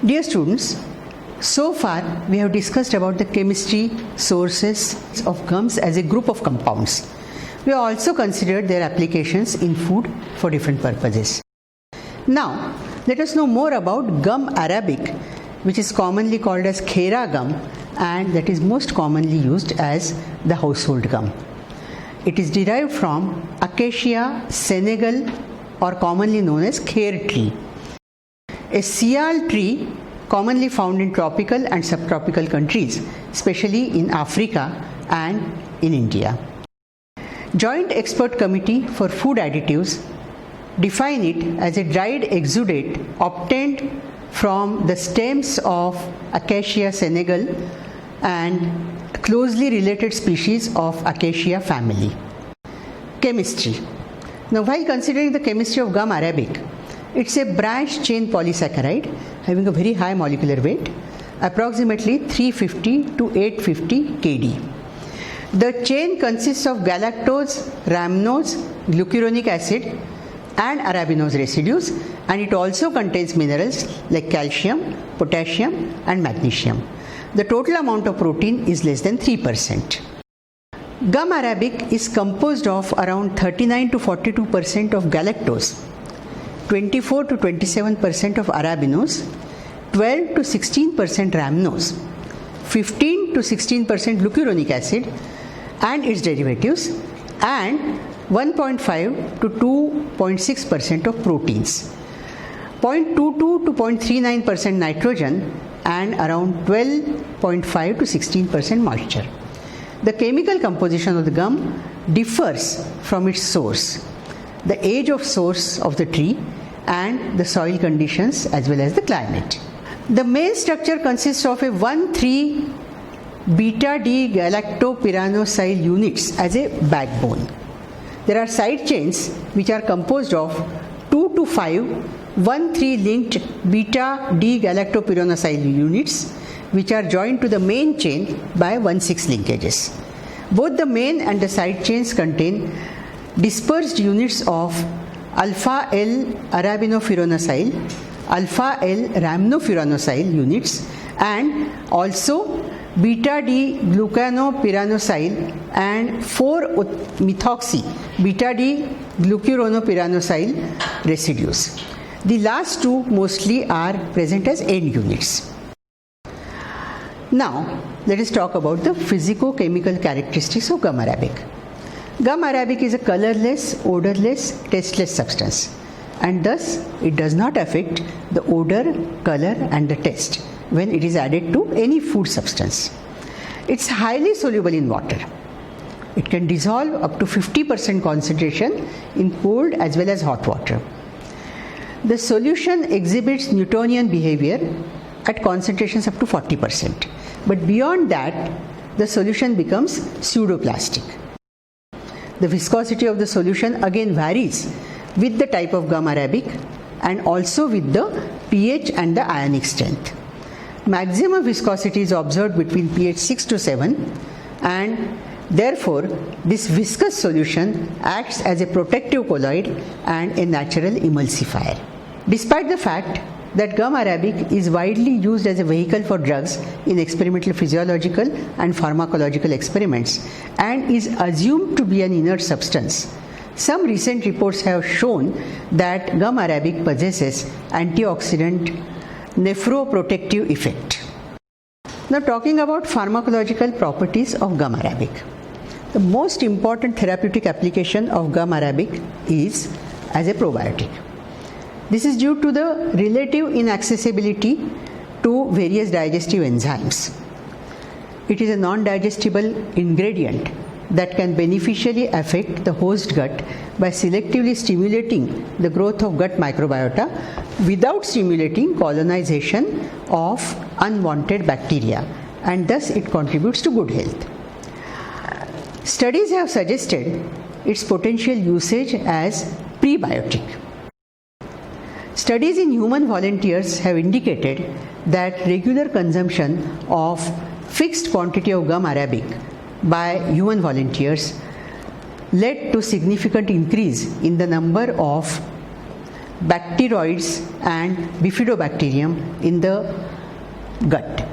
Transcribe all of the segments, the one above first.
Dear students, so far we have discussed about the chemistry, sources of gums as a group of compounds. We have also considered their applications in food for different purposes. Now, let us know more about gum arabic, which is commonly called as khera gum and that is most commonly used as the household gum. It is derived from Acacia senegal, or commonly known as kher tree, a sial tree commonly found in tropical and subtropical countries, especially in Africa and in India. Joint Expert Committee for Food Additives define it as a dried exudate obtained from the stems of Acacia senegal and closely related species of Acacia family. Chemistry. Now, while considering the chemistry of gum arabic, it's a branched chain polysaccharide having a very high molecular weight, approximately 350 to 850 kD. The chain consists of galactose, rhamnose, glucuronic acid and arabinose residues, and it also contains minerals like calcium, potassium and magnesium. The total amount of protein is less than 3%. Gum arabic is composed of around 39 to 42% of galactose, 24 to 27% of arabinose, 12 to 16% rhamnose, 15 to 16% glucuronic acid and its derivatives, and 1.5 to 2.6% of proteins, 0.22 to 0.39% nitrogen and around 12.5 to 16% moisture. The chemical composition of the gum differs from its source, the age of source of the tree and the soil conditions as well as the climate. The main structure consists of a 1,3 beta-D-galactopyranosyl units as a backbone. There are side chains which are composed of 2 to 5 1,3 linked beta-D-galactopyranosyl units which are joined to the main chain by 1,6 linkages. Both the main and the side chains contain dispersed units of alpha L arabinopyranosyl, alpha L rhamnopyranosyl units and also beta D glucanopyranosyl and 4-methoxy beta D glucuronopyranosyl residues. The last two mostly are present as end units. Now, let us talk about the physico-chemical characteristics of gum arabic. Gum arabic is a colorless, odorless, tasteless substance, and thus it does not affect the odor, color and the taste when it is added to any food substance. It's highly soluble in water. It can dissolve up to 50% concentration in cold as well as hot water. The solution exhibits Newtonian behavior at concentrations up to 40%, but beyond that the solution becomes pseudoplastic. The viscosity of the solution again varies with the type of gum arabic and also with the pH and the ionic strength. Maximum viscosity is observed between pH 6 to 7 and therefore this viscous solution acts as a protective colloid and a natural emulsifier. Despite the fact that gum arabic is widely used as a vehicle for drugs in experimental physiological and pharmacological experiments and is assumed to be an inert substance, some recent reports have shown that gum arabic possesses antioxidant nephroprotective effect. Now, talking about pharmacological properties of gum arabic. The most important therapeutic application of gum arabic is as a probiotic. This is due to the relative inaccessibility to various digestive enzymes. It is a non-digestible ingredient that can beneficially affect the host gut by selectively stimulating the growth of gut microbiota without stimulating colonization of unwanted bacteria, and thus it contributes to good health. Studies have suggested its potential usage as prebiotic. Studies in human volunteers have indicated that regular consumption of fixed quantity of gum arabic by human volunteers led to significant increase in the number of bacteroids and bifidobacterium in the gut.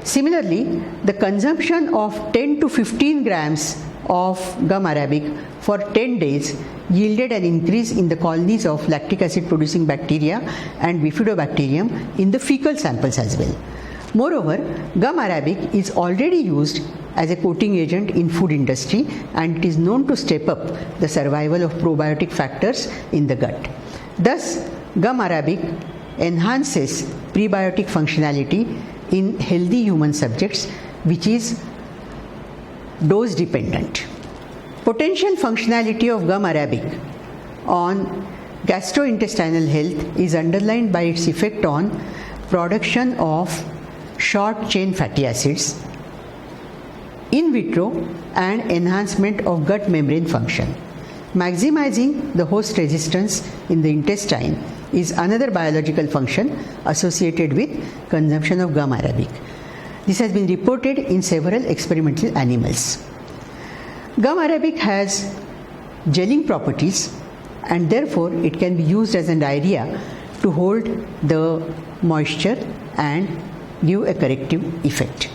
Similarly, the consumption of 10 to 15 grams of gum arabic for 10 days yielded an increase in the colonies of lactic acid producing bacteria and bifidobacterium in the fecal samples as well. Moreover, gum arabic is already used as a coating agent in food industry, and it is known to step up the survival of probiotic factors in the gut. Thus, gum arabic enhances prebiotic functionality in healthy human subjects, which is dose dependent. Potential functionality of gum arabic on gastrointestinal health is underlined by its effect on production of short chain fatty acids in vitro and enhancement of gut membrane function. Maximizing the host resistance in the intestine is another biological function associated with consumption of gum arabic. This has been reported in several experimental animals. Gum arabic has gelling properties, and therefore it can be used as an diarrhea to hold the moisture and give a corrective effect.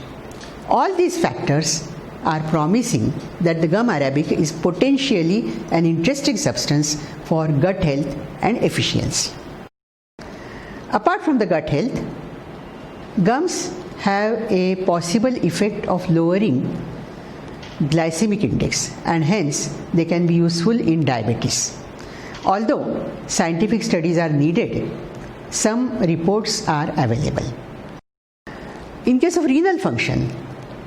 All these factors are promising that the gum arabic is potentially an interesting substance for gut health and efficiency. Apart from the gut health, gums have a possible effect of lowering glycemic index, and hence they can be useful in diabetes. Although scientific studies are needed, some reports are available. In case of renal function,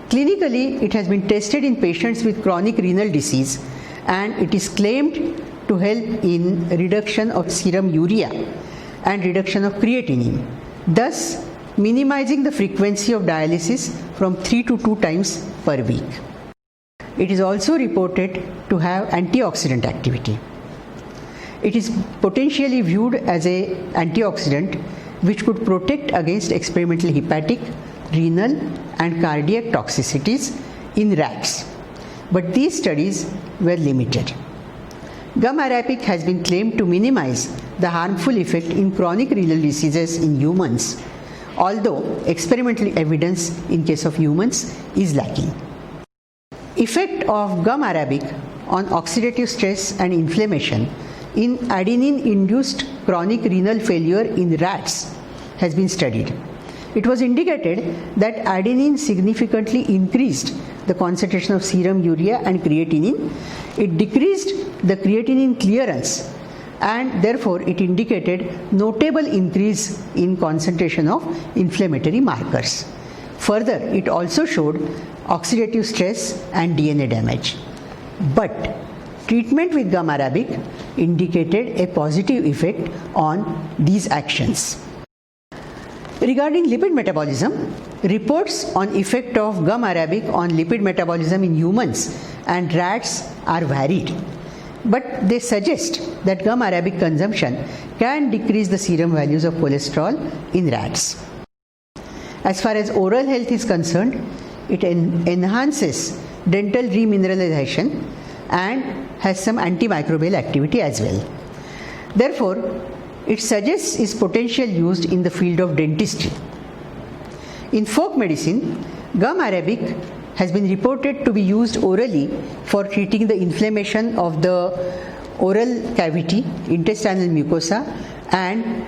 clinically it has been tested in patients with chronic renal disease, and it is claimed to help in reduction of serum urea and reduction of creatinine, thus minimizing the frequency of dialysis from 3 to 2 times per week. It is also reported to have antioxidant activity. It is potentially viewed as an antioxidant which could protect against experimental hepatic, renal and cardiac toxicities in rats, but these studies were limited. Gum arabic has been claimed to minimize the harmful effect in chronic renal diseases in humans, although experimental evidence in case of humans is lacking. Effect of gum arabic on oxidative stress and inflammation in adenine-induced chronic renal failure in rats has been studied. It was indicated that adenine significantly increased the concentration of serum urea and creatinine. It decreased the creatinine clearance, and therefore it indicated notable increase in concentration of inflammatory markers. Further, it also showed oxidative stress and DNA damage. But treatment with gum arabic indicated a positive effect on these actions. Regarding lipid metabolism, reports on effect of gum arabic on lipid metabolism in humans and rats are varied, but they suggest that gum arabic consumption can decrease the serum values of cholesterol in rats. As far as oral health is concerned, it enhances dental remineralization and has some antimicrobial activity as well. Therefore, it suggests its potential used in the field of dentistry. In folk medicine, gum arabic has been reported to be used orally for treating the inflammation of the oral cavity, intestinal mucosa, and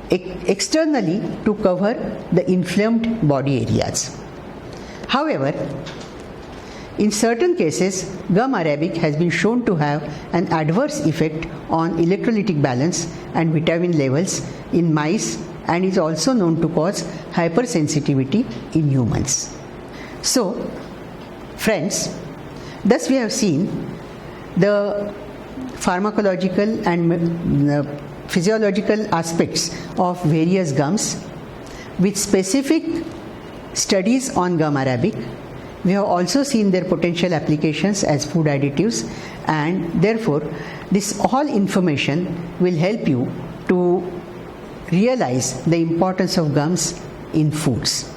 externally to cover the inflamed body areas. However, in certain cases, gum arabic has been shown to have an adverse effect on electrolytic balance and vitamin levels in mice, and is also known to cause hypersensitivity in humans. So, friends, thus we have seen the pharmacological and physiological aspects of various gums with specific studies on gum arabic. We have also seen their potential applications as food additives, and therefore this all information will help you to realize the importance of gums in foods.